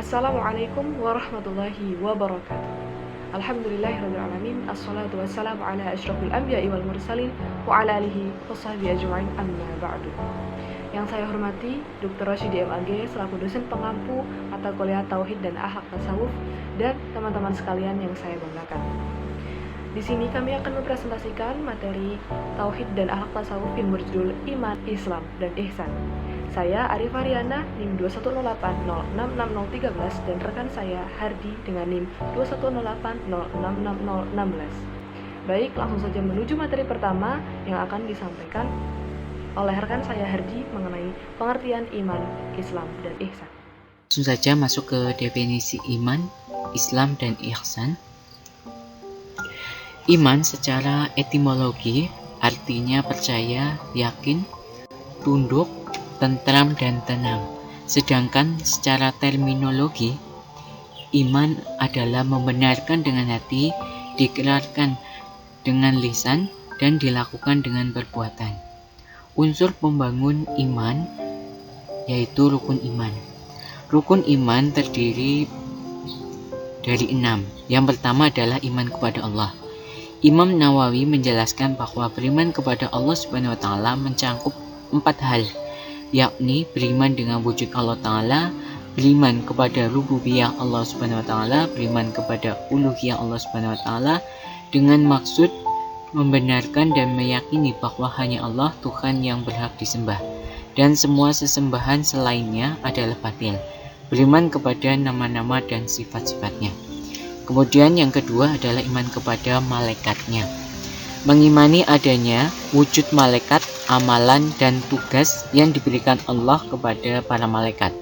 Assalamualaikum warahmatullahi wabarakatuh. Alhamdulillahirrahmanirrahim. Assalatu wassalamu ala asyrafil anbiya'i wal mursalin wa ala alihi washabihi ajma'in, amma ba'du. Yang saya hormati Dr. Rasyidi MAG selaku dosen pengampu mata kuliah Tauhid dan Akhlak Tasawuf, dan teman-teman sekalian yang saya banggakan. Di sini kami akan mempresentasikan materi Tauhid dan Akhlak Tasawuf yang berjudul Iman, Islam, dan Ihsan. Saya Arif Ariana, NIM 21080666013, dan rekan saya Hardi dengan NIM 21080666016. Baik, langsung saja menuju materi pertama yang akan disampaikan oleh rekan saya Hardi mengenai pengertian iman, Islam, dan ihsan. Langsung saja masuk ke definisi iman, Islam, dan ihsan. Iman secara etimologi artinya percaya, yakin, tunduk, tentram, dan tenang. Sedangkan secara terminologi, iman adalah membenarkan dengan hati, diikrarkan dengan lisan, dan dilakukan dengan perbuatan. Unsur pembangun iman yaitu rukun iman. Rukun iman terdiri dari 6. Yang pertama adalah iman kepada Allah. Imam Nawawi menjelaskan bahwa beriman kepada Allah Subhanahu wa taala mencangkup 4 hal, yakni beriman dengan wujud Allah Ta'ala, beriman kepada rububiyah Allah Subhanahu wa taala, beriman kepada uluhiyah Allah Subhanahu wa taala dengan maksud membenarkan dan meyakini bahwa hanya Allah Tuhan yang berhak disembah dan semua sesembahan selainnya adalah batil. Beriman kepada nama-nama dan sifat-sifatnya. Kemudian yang kedua adalah iman kepada malaikatnya. Mengimani adanya wujud malaikat, amalan, dan tugas yang diberikan Allah kepada para malaikat.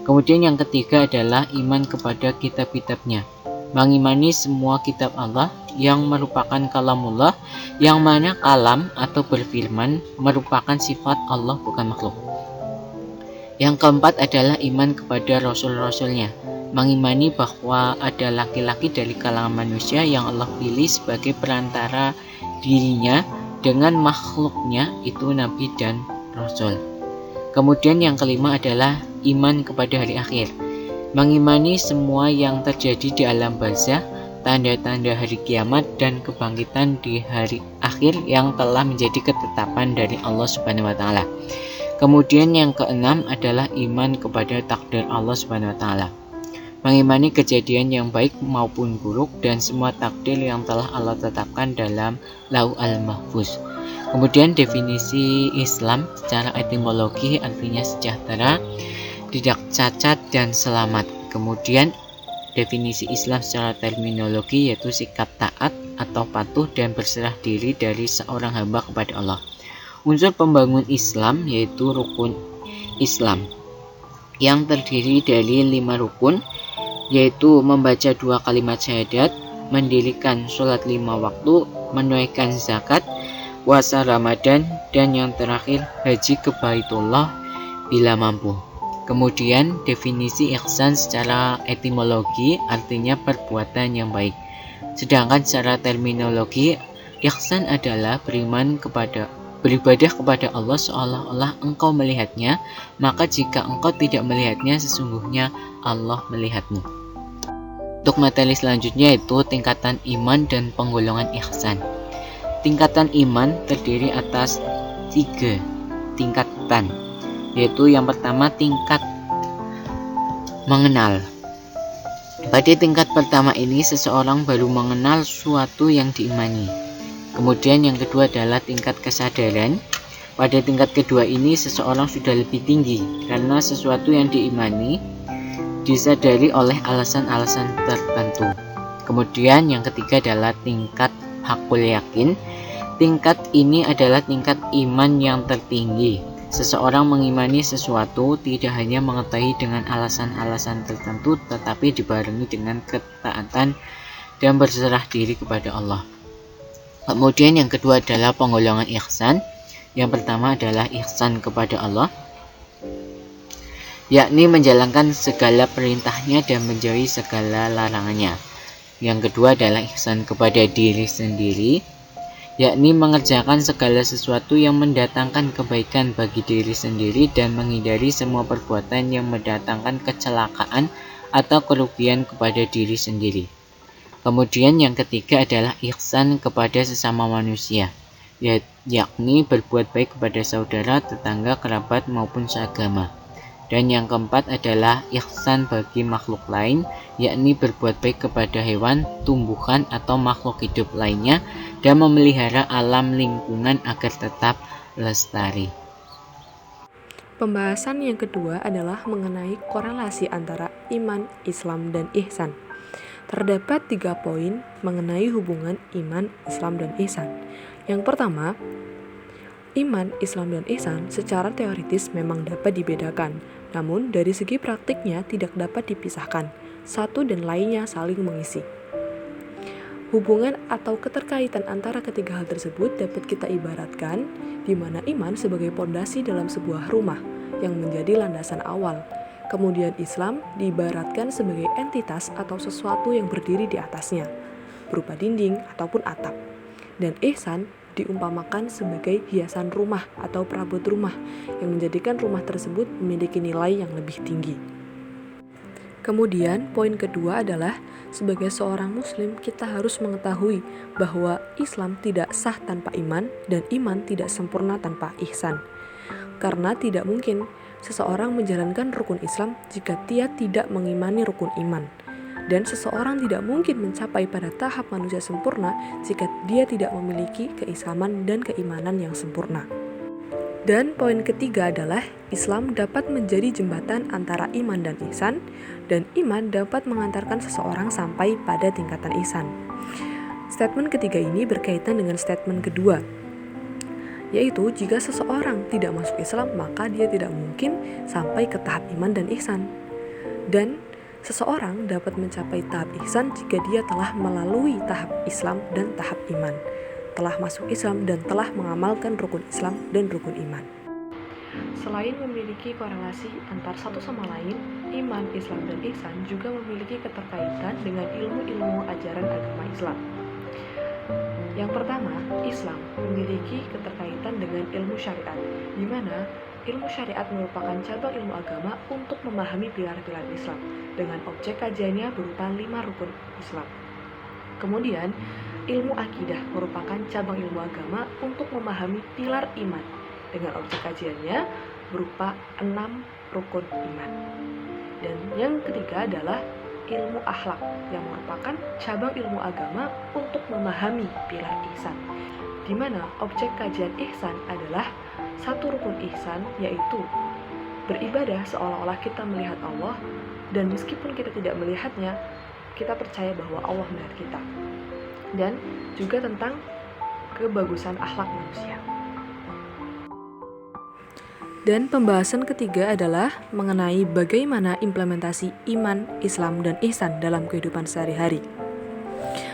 Kemudian yang ketiga adalah iman kepada kitab-kitabnya. Mengimani semua kitab Allah yang merupakan kalamullah, yang mana kalam atau berfirman merupakan sifat Allah, bukan makhluk. Yang keempat adalah iman kepada rasul-rasulnya. Mengimani bahwa ada laki-laki dari kalangan manusia yang Allah pilih sebagai perantara dirinya dengan makhluknya, itu nabi dan rasul. Kemudian yang kelima adalah iman kepada hari akhir. Mengimani semua yang terjadi di alam barzah, tanda-tanda hari kiamat, dan kebangkitan di hari akhir yang telah menjadi ketetapan dari Allah Subhanahu wa taala. Kemudian yang keenam adalah iman kepada takdir Allah Subhanahu wa taala. Mengimani kejadian yang baik maupun buruk dan semua takdir yang telah Allah tetapkan dalam Lauh al-Mahfuz. Kemudian definisi Islam secara etimologi artinya sejahtera, tidak cacat, dan selamat. Kemudian definisi Islam secara terminologi yaitu sikap taat atau patuh dan berserah diri dari seorang hamba kepada Allah. Unsur pembangun Islam yaitu rukun Islam yang terdiri dari 5 rukun, yaitu membaca 2 kalimat syahadat, mendirikan sholat 5 waktu, menunaikan zakat, puasa Ramadan, dan yang terakhir haji ke Baitullah bila mampu. Kemudian definisi ihsan secara etimologi artinya perbuatan yang baik. Sedangkan secara terminologi, ihsan adalah beribadah kepada Allah seolah-olah engkau melihatnya, maka jika engkau tidak melihatnya, sesungguhnya Allah melihatmu. Untuk materi selanjutnya yaitu tingkatan iman dan penggolongan ihsan. Tingkatan iman terdiri atas 3 tingkatan, yaitu yang pertama tingkat mengenal. Pada tingkat pertama ini seseorang baru mengenal suatu yang diimani. Kemudian yang kedua adalah tingkat kesadaran. Pada tingkat kedua ini seseorang sudah lebih tinggi karena sesuatu yang diimani disadari oleh alasan-alasan tertentu. Kemudian yang ketiga adalah tingkat hakul yakin. Tingkat ini adalah tingkat iman yang tertinggi. Seseorang mengimani sesuatu tidak hanya mengetahui dengan alasan-alasan tertentu, tetapi dibarengi dengan ketaatan dan berserah diri kepada Allah. Kemudian yang kedua adalah penggolongan ihsan. Yang pertama adalah ihsan kepada Allah, yakni menjalankan segala perintahnya dan menjauhi segala larangannya. Yang kedua adalah ihsan kepada diri sendiri, yakni mengerjakan segala sesuatu yang mendatangkan kebaikan bagi diri sendiri dan menghindari semua perbuatan yang mendatangkan kecelakaan atau kerugian kepada diri sendiri. Kemudian yang ketiga adalah ihsan kepada sesama manusia, yakni berbuat baik kepada saudara, tetangga, kerabat maupun seagama. Dan yang keempat adalah ihsan bagi makhluk lain, yakni berbuat baik kepada hewan, tumbuhan, atau makhluk hidup lainnya dan memelihara alam lingkungan agar tetap lestari. Pembahasan yang kedua adalah mengenai korelasi antara iman, Islam, dan ihsan. Terdapat 3 poin mengenai hubungan iman, Islam, dan ihsan. Yang pertama, iman, Islam, dan ihsan secara teoritis memang dapat dibedakan, namun dari segi praktiknya tidak dapat dipisahkan. Satu dan lainnya saling mengisi. Hubungan atau keterkaitan antara ketiga hal tersebut dapat kita ibaratkan di mana iman sebagai pondasi dalam sebuah rumah yang menjadi landasan awal. Kemudian Islam diibaratkan sebagai entitas atau sesuatu yang berdiri di atasnya, berupa dinding ataupun atap. Dan ihsan diumpamakan sebagai hiasan rumah atau perabot rumah yang menjadikan rumah tersebut memiliki nilai yang lebih tinggi. Kemudian poin kedua adalah sebagai seorang muslim kita harus mengetahui bahwa Islam tidak sah tanpa iman dan iman tidak sempurna tanpa ihsan. Karena tidak mungkin seseorang menjalankan rukun Islam jika dia tidak mengimani rukun iman. Dan seseorang tidak mungkin mencapai pada tahap manusia sempurna jika dia tidak memiliki keislaman dan keimanan yang sempurna. Dan poin ketiga adalah Islam dapat menjadi jembatan antara iman dan ihsan, dan iman dapat mengantarkan seseorang sampai pada tingkatan ihsan. Statement ketiga ini berkaitan dengan statement kedua, yaitu jika seseorang tidak masuk Islam maka dia tidak mungkin sampai ke tahap iman dan ihsan. Dan seseorang dapat mencapai tahap ihsan jika dia telah melalui tahap Islam dan tahap iman, telah masuk Islam dan telah mengamalkan rukun Islam dan rukun iman. Selain memiliki korelasi antar satu sama lain, iman, Islam, dan ihsan juga memiliki keterkaitan dengan ilmu-ilmu ajaran agama Islam. Yang pertama, Islam memiliki keterkaitan dengan ilmu syariat, di mana ilmu syariat merupakan cabang ilmu agama untuk memahami pilar-pilar Islam, dengan objek kajiannya berupa 5 rukun Islam. Kemudian, ilmu akidah merupakan cabang ilmu agama untuk memahami pilar iman, dengan objek kajiannya berupa 6 rukun iman. Dan yang ketiga adalah ilmu akhlak yang merupakan cabang ilmu agama untuk memahami pilar ihsan, di mana objek kajian ihsan adalah 1 rukun ihsan, yaitu beribadah seolah-olah kita melihat Allah, dan meskipun kita tidak melihatnya, kita percaya bahwa Allah melihat kita. Dan juga tentang kebagusan akhlak manusia. Dan pembahasan ketiga adalah mengenai bagaimana implementasi iman, Islam, dan ihsan dalam kehidupan sehari-hari,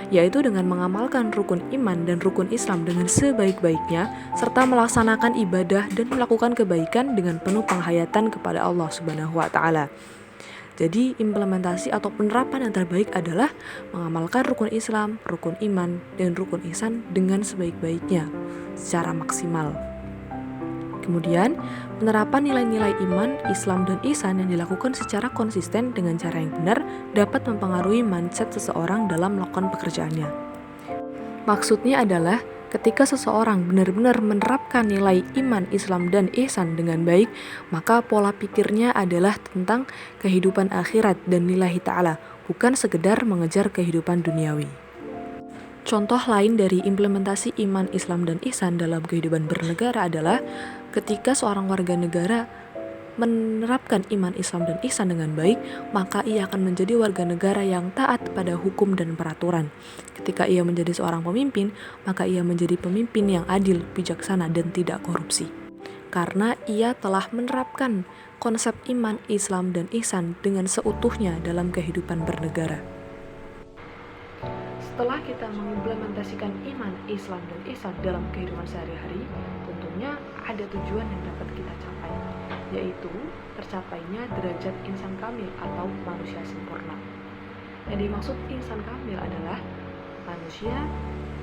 yaitu dengan mengamalkan rukun iman dan rukun Islam dengan sebaik-baiknya, serta melaksanakan ibadah dan melakukan kebaikan dengan penuh penghayatan kepada Allah Subhanahu wa Ta'ala. Jadi implementasi atau penerapan yang terbaik adalah mengamalkan rukun Islam, rukun iman, dan rukun ihsan dengan sebaik-baiknya secara maksimal. Kemudian, penerapan nilai-nilai iman, Islam, dan ihsan yang dilakukan secara konsisten dengan cara yang benar dapat mempengaruhi mindset seseorang dalam melakukan pekerjaannya. Maksudnya adalah ketika seseorang benar-benar menerapkan nilai iman, Islam, dan ihsan dengan baik, maka pola pikirnya adalah tentang kehidupan akhirat dan lillahi ta'ala, bukan sekedar mengejar kehidupan duniawi. Contoh lain dari implementasi iman, Islam, dan ihsan dalam kehidupan bernegara adalah ketika seorang warga negara menerapkan iman, Islam, dan ihsan dengan baik, maka ia akan menjadi warga negara yang taat pada hukum dan peraturan. Ketika ia menjadi seorang pemimpin, maka ia menjadi pemimpin yang adil, bijaksana, dan tidak korupsi. Karena ia telah menerapkan konsep iman, Islam, dan ihsan dengan seutuhnya dalam kehidupan bernegara. Setelah kita mengimplementasikan iman, Islam, dan ihsan dalam kehidupan sehari-hari, tentunya ada tujuan yang dapat kita capai, yaitu tercapainya derajat insan kamil atau manusia sempurna. Yang dimaksud insan kamil adalah manusia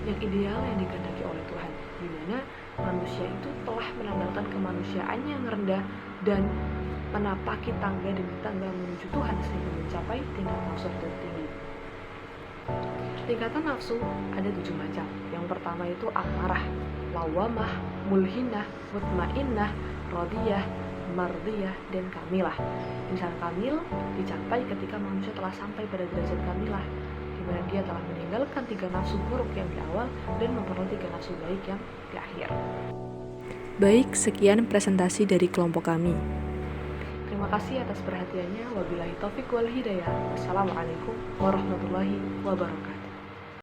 yang ideal yang dikehendaki oleh Tuhan, di mana manusia itu telah menanggalkan kemanusiaannya yang rendah dan menapaki tangga demi tangga menuju Tuhan sehingga mencapai mencapai tingkat nafsu tertinggi. Tingkatan nafsu ada 7 macam. Yang pertama itu amarah, lawamah, mulhinah, mutmainnah, radiyah, mardiyah, dan kamilah. Insan kamil dicapai ketika manusia telah sampai pada derajat kamilah, di mana dia telah meninggalkan 3 nafsu buruk yang di awal dan memperoleh 3 nafsu baik yang di akhir. Baik, sekian presentasi dari kelompok kami. Terima kasih atas perhatiannya. Wabillahi taufiq wal hidayah. Wassalamualaikum warahmatullahi wabarakatuh.